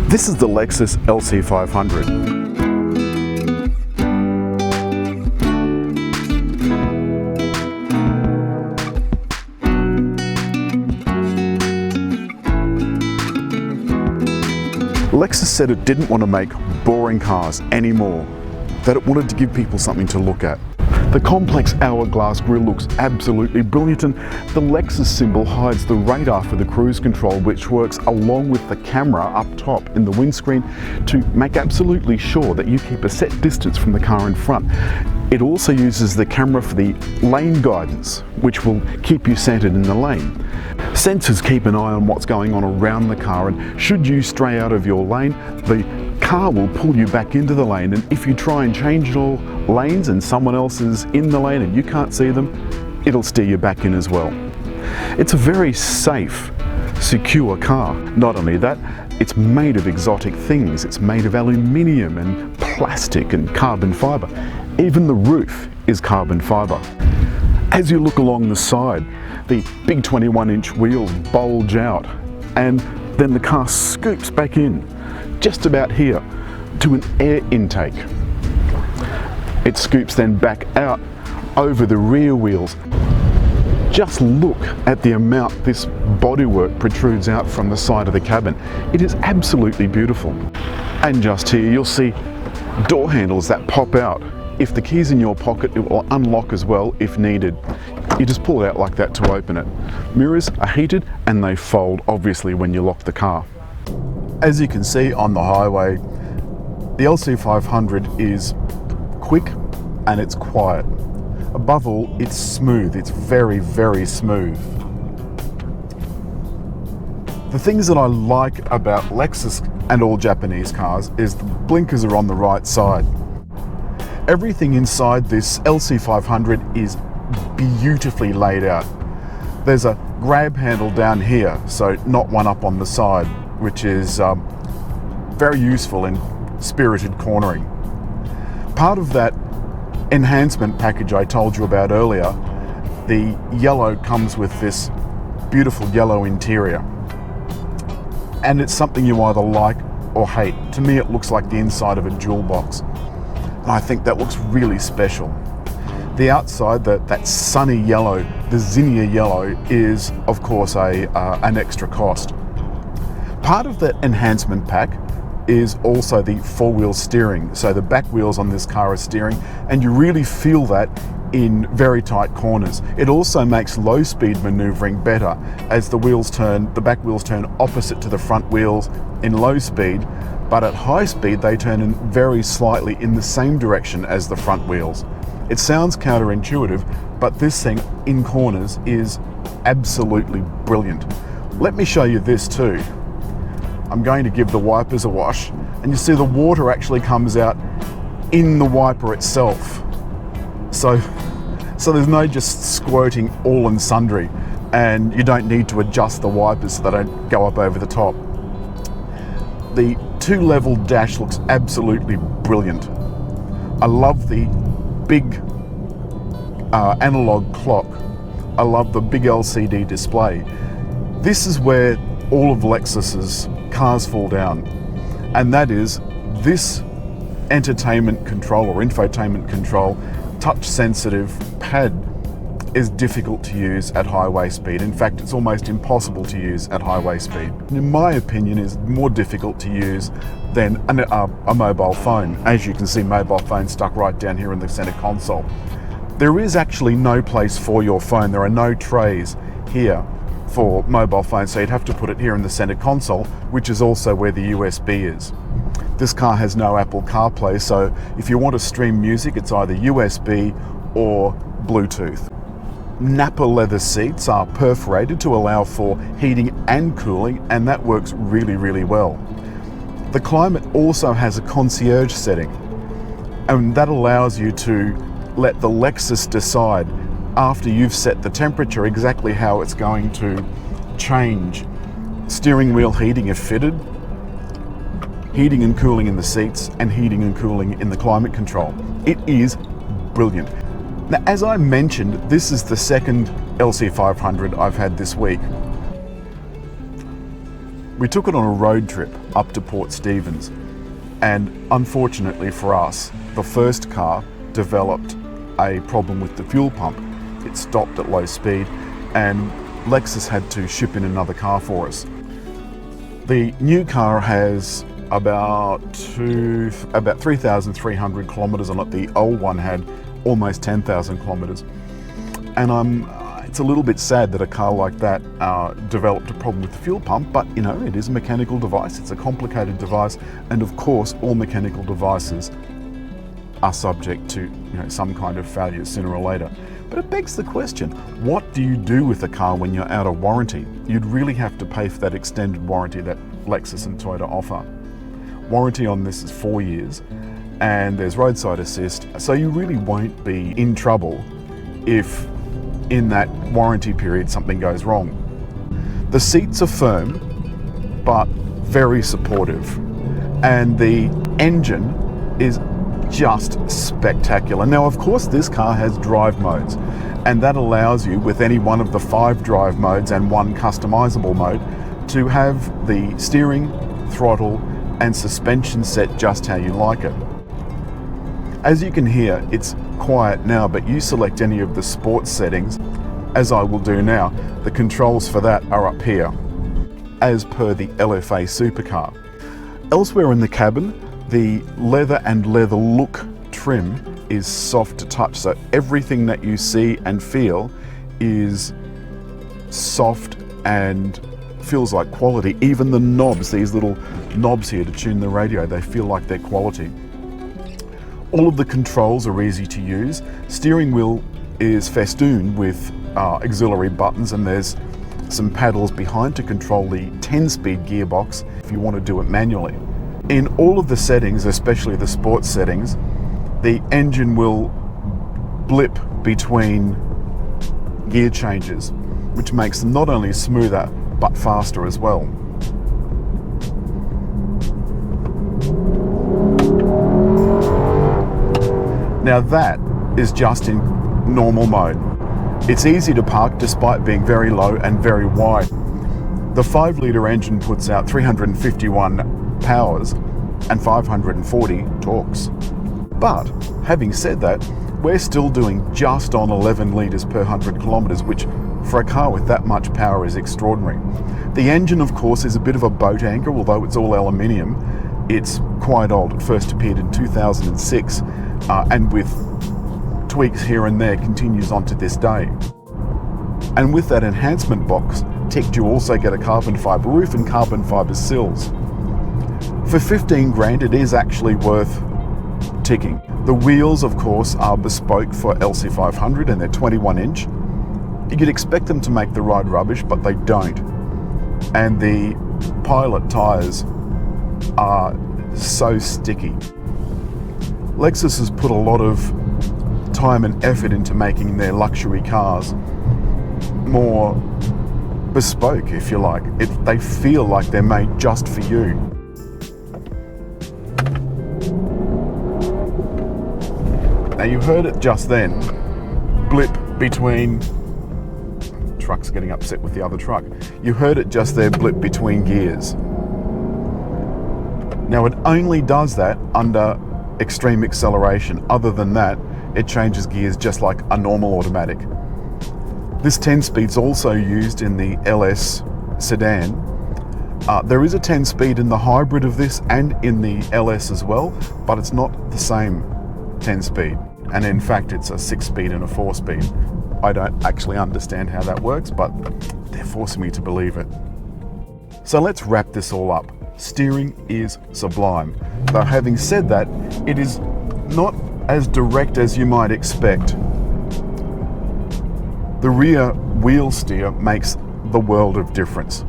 This is the LEXUS LC 500. LEXUS said it didn't want to make boring cars anymore, that it wanted to give people something to look at. The complex hourglass grille looks absolutely brilliant, and the LEXUS symbol hides the radar for the cruise control, which works along with the camera up top in the windscreen to make absolutely sure that you keep a set distance from the car in front. It also uses the camera for the lane guidance, which will keep you centered in the lane. Sensors keep an eye on what's going on around the car, and should you stray out of your lane, the car will pull you back into the lane, and if you try and change your lanes and someone else is in the lane and you can't see them, it'll steer you back in as well. It's a very safe, secure car. Not only that, it's made of exotic things. It's made of aluminium and plastic and carbon fibre. Even the roof is carbon fibre. As you look along the side, the big 21-inch wheels bulge out, and then the car scoops back in, just about here, to an air intake. It scoops then back out over the rear wheels. Just look at the amount this bodywork protrudes out from the side of the cabin. It is absolutely beautiful. And just here you'll see door handles that pop out. If the key's in your pocket, it will unlock as well if needed. You just pull it out like that to open it. Mirrors are heated and they fold, obviously, when you lock the car. As you can see on the highway, the LC 500 is quick and it's quiet. Above all, it's smooth. It's very, very smooth. The things that I like about LEXUS and all Japanese cars is the blinkers are on the right side. Everything inside this LC 500 is beautifully laid out. There's a grab handle down here, so not one up on the side, which is very useful in spirited cornering. Part of that enhancement package I told you about earlier, the yellow comes with this beautiful yellow interior. And it's something you either like or hate. To me, it looks like the inside of a jewel box. And I think that looks really special. The outside, that sunny yellow, the zinnia yellow, is of course an extra cost. Part of that enhancement pack is also the four-wheel steering. So the back wheels on this car are steering, and you really feel that in very tight corners. It also makes low-speed maneuvering better as the back wheels turn opposite to the front wheels in low speed, but at high speed they turn in very slightly in the same direction as the front wheels. It sounds counterintuitive, but this thing in corners is absolutely brilliant. Let me show you this too. I'm going to give the wipers a wash, and you see the water actually comes out in the wiper itself. So there's no just squirting all and sundry, and you don't need to adjust the wipers so they don't go up over the top. The two-level dash looks absolutely brilliant. I love the big analog clock. I love the big LCD display. This is where all of LEXUS's cars fall down, and that is this entertainment control or infotainment control, touch sensitive pad, is difficult to use at highway speed. In fact, it's almost impossible to use at highway speed. In my opinion, is more difficult to use than a mobile phone. As you can see, mobile phone stuck right down here in the center console. There is actually no place for your phone. There are no trays here for mobile phones, so you'd have to put it here in the center console, which is also where the USB is. This car has no Apple CarPlay, so if you want to stream music, it's either USB or Bluetooth. Nappa leather seats are perforated to allow for heating and cooling, and that works really, really well. The climate also has a concierge setting, and that allows you to let the LEXUS decide after you've set the temperature exactly how it's going to change. Steering wheel heating if fitted, heating and cooling in the seats, and heating and cooling in the climate control. It is brilliant. Now, as I mentioned, this is the second LC 500 I've had this week. We took it on a road trip up to Port Stephens, and unfortunately for us, the first car developed a problem with the fuel pump. It stopped at low speed, and Lexus had to ship in another car for us. The new car has about 3,300 kilometres on it. The old one had almost 10,000 kilometres. And it's a little bit sad that a car like that developed a problem with the fuel pump, but you know, it is a mechanical device, it's a complicated device, and of course all mechanical devices are subject to some kind of failure sooner or later. But it begs the question, what do you do with a car when you're out of warranty? You'd really have to pay for that extended warranty that Lexus and Toyota offer. Warranty on this is 4 years, and there's roadside assist, so you really won't be in trouble if in that warranty period something goes wrong. The seats are firm but very supportive, and the engine is just spectacular. Now of course this car has drive modes, and that allows you with any one of the 5 drive modes and 1 customizable mode to have the steering, throttle and suspension set just how you like it. As you can hear, it's quiet now, but you select any of the sports settings, as I will do now. The controls for that are up here, as per the LFA supercar. Elsewhere in the cabin, the leather and leather look trim is soft to touch, so everything that you see and feel is soft and feels like quality. Even the knobs, these little knobs here to tune the radio, they feel like they're quality. All of the controls are easy to use. Steering wheel is festooned with auxiliary buttons, and there's some paddles behind to control the 10-speed gearbox if you want to do it manually. In all of the settings, especially the sports settings, the engine will blip between gear changes, which makes them not only smoother but faster as well. Now that is just in normal mode. It's easy to park despite being very low and very wide. The 5-litre engine puts out 351 powers and 540 torques. But having said that, we're still doing just on 11 litres per 100 kilometres, which for a car with that much power is extraordinary. The engine, of course, is a bit of a boat anchor, although it's all aluminium. It's quite old. It first appeared in 2006, and with tweaks here and there continues on to this day. And with that enhancement box ticked, you also get a carbon fibre roof and carbon fibre sills. For 15 grand, it is actually worth ticking. The wheels, of course, are bespoke for LC500 and they're 21-inch. You'd expect them to make the ride rubbish, but they don't. And the Pilot tyres are so sticky. Lexus has put a lot of time and effort into making their luxury cars more bespoke, if you like. They feel like they're made just for you. Now you heard it just then, blip between, truck's getting upset with the other truck. You heard it just there, blip between gears. Now it only does that under extreme acceleration. Other than that, it changes gears just like a normal automatic. This 10-speed's also used in the LS sedan. There is a 10-speed in the hybrid of this and in the LS as well, but it's not the same 10-speed. And in fact, it's a 6-speed and a 4-speed. I don't actually understand how that works, but they're forcing me to believe it. So let's wrap this all up. Steering is sublime. Though having said that, it is not as direct as you might expect. The rear wheel steer makes the world of difference.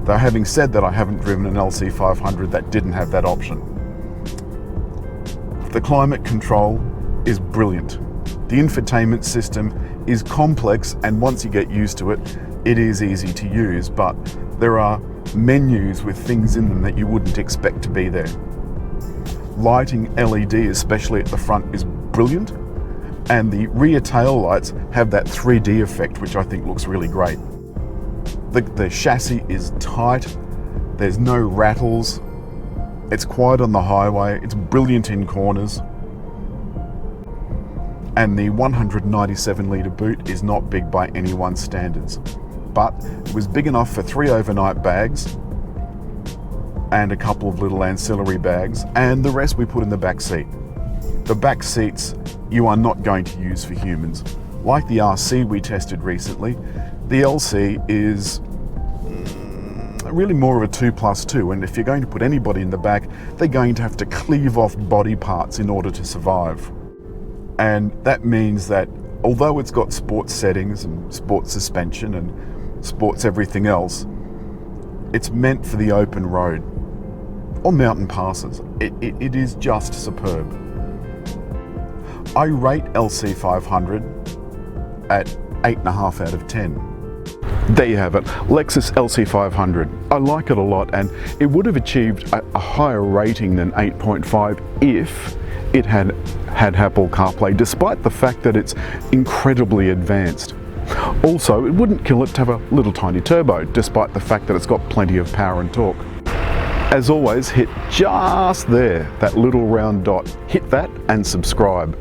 Though having said that, I haven't driven an LC500 that didn't have that option. The climate control is brilliant. The infotainment system is complex, and once you get used to it, it is easy to use, but there are menus with things in them that you wouldn't expect to be there. Lighting LED, especially at the front, is brilliant, and the rear tail lights have that 3D effect, which I think looks really great. The chassis is tight There's no rattles. It's quiet on the highway. It's brilliant in corners. And the 197 litre boot is not big by anyone's standards, but it was big enough for 3 overnight bags and a couple of little ancillary bags, and the rest we put in the back seat. The back seats you are not going to use for humans. Like the RC we tested recently, the LC is really more of a 2+2, and if you're going to put anybody in the back, they're going to have to cleave off body parts in order to survive. And that means that although it's got sports settings and sports suspension and sports everything else, it's meant for the open road or mountain passes. It is just superb. I rate LC 500 at 8.5 out of 10. There you have it, LEXUS LC 500. I like it a lot, and it would have achieved a higher rating than 8.5 if it had Apple CarPlay, despite the fact that it's incredibly advanced. Also, it wouldn't kill it to have a little tiny turbo, despite the fact that it's got plenty of power and torque. As always, hit just there, that little round dot. Hit that and subscribe.